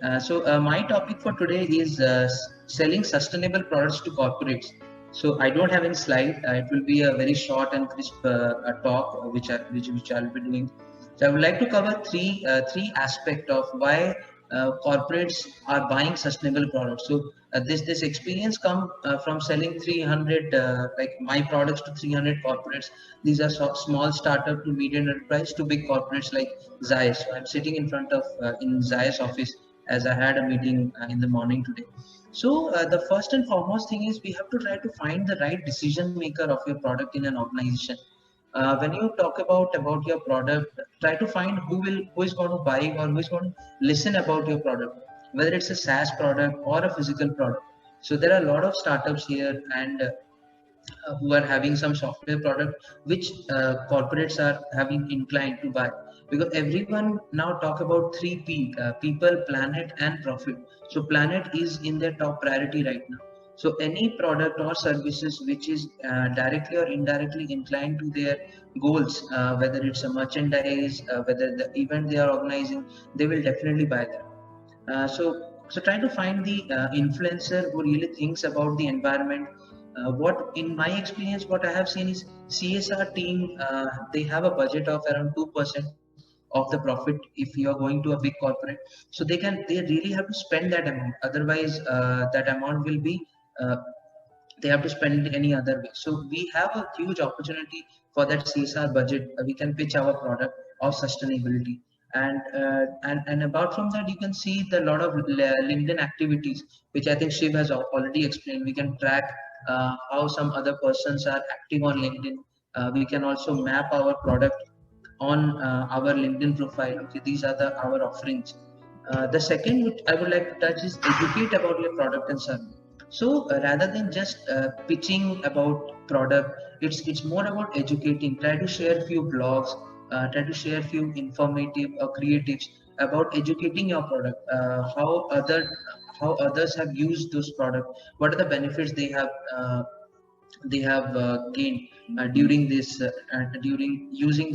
My topic for today is selling sustainable products to corporates. So I don't have any slide. It will be a very short and crisp talk, which I'll be doing. So I would like to cover three aspect of why corporates are buying sustainable products. So this experience come from selling 300 like my products to 300 corporates. These are small startup to medium enterprise to big corporates like Zeiss. So I'm sitting in front of in Zeiss office as I had a meeting in the morning today. So the first and foremost thing is we have to try to find the right decision maker of your product in an organization. When you talk about your product, try to find who is going to buy or who is going to listen about your product, whether it's a SaaS product or a physical product. So there are a lot of startups here and who are having some software product which corporates are having inclined to buy, because everyone now talk about 3P, people, planet and profit. So planet is in their top priority right now. So any product or services which is directly or indirectly inclined to their goals, whether it's a merchandise, whether the event they are organizing, they will definitely buy that. So try to find the influencer who really thinks about the environment. What in my experience, what I have seen is CSR team. They have a budget of around 2% of the profit if you are going to a big corporate. So they really have to spend that amount. Otherwise, that amount will be uh, they have to spend it any other way. So we have a huge opportunity for that CSR budget. We can pitch our product of sustainability. And apart from that, you can see the lot of LinkedIn activities, which I think Shiv has already explained. We can track how some other persons are active on LinkedIn. We can also map our product on our LinkedIn profile. Okay, these are our offerings. The second which I would like to touch is educate about your product and service. So rather than just pitching about product, it's more about educating. Try to share few blogs, try to share few informative or creatives about educating your product, how others have used those products, what are the benefits they have gained during using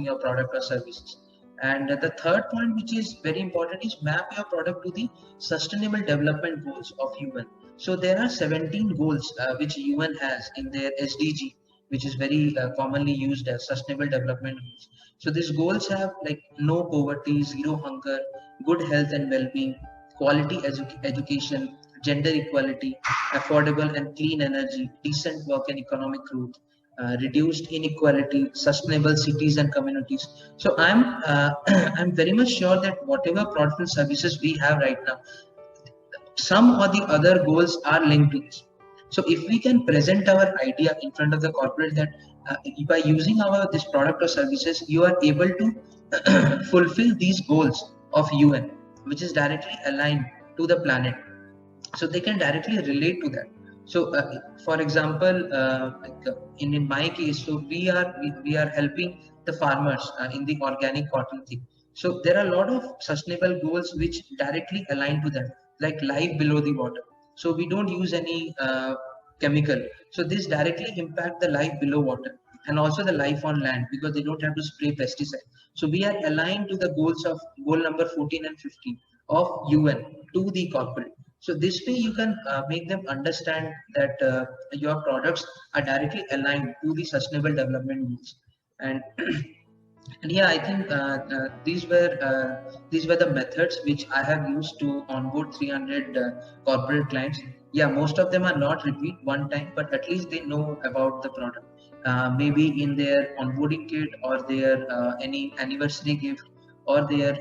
your product or services. And the third point, which is very important, is map your product to the sustainable development goals of UN. So there are 17 goals which UN has in their SDG, which is very commonly used as sustainable development goals. So these goals have like no poverty, zero hunger, good health and well-being, quality education, gender equality, affordable and clean energy, decent work and economic growth, reduced inequality, sustainable cities and communities. So I'm very much sure that whatever product and services we have right now, some or the other goals are linked to this. So if we can present our idea in front of the corporate that by using our this product or services, you are able to fulfill these goals of UN, which is directly aligned to the planet, so they can directly relate to that. So for example, in my case, so we are helping the farmers in the organic cotton thing. So there are a lot of sustainable goals which directly align to that, like life below the water. So we don't use any chemical, so this directly impact the life below water and also the life on land, because they don't have to spray pesticide. So we are aligned to the goals of goal number 14 and 15 of UN to the corporate. So this way you can make them understand that your products are directly aligned to the sustainable development goals. And and yeah, I think these were the methods which I have used to onboard 300 corporate clients. Yeah, most of them are not repeat one time, but at least they know about the product. Maybe in their onboarding kit or their any anniversary gift or their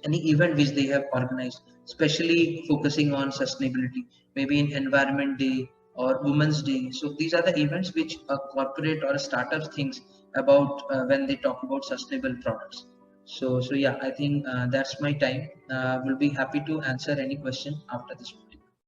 any event which they have organized, especially focusing on sustainability, maybe in Environment Day or Women's Day. So these are the events which a corporate or a startup thinks about when they talk about sustainable products. So yeah, I think that's my time. We'll be happy to answer any question after this.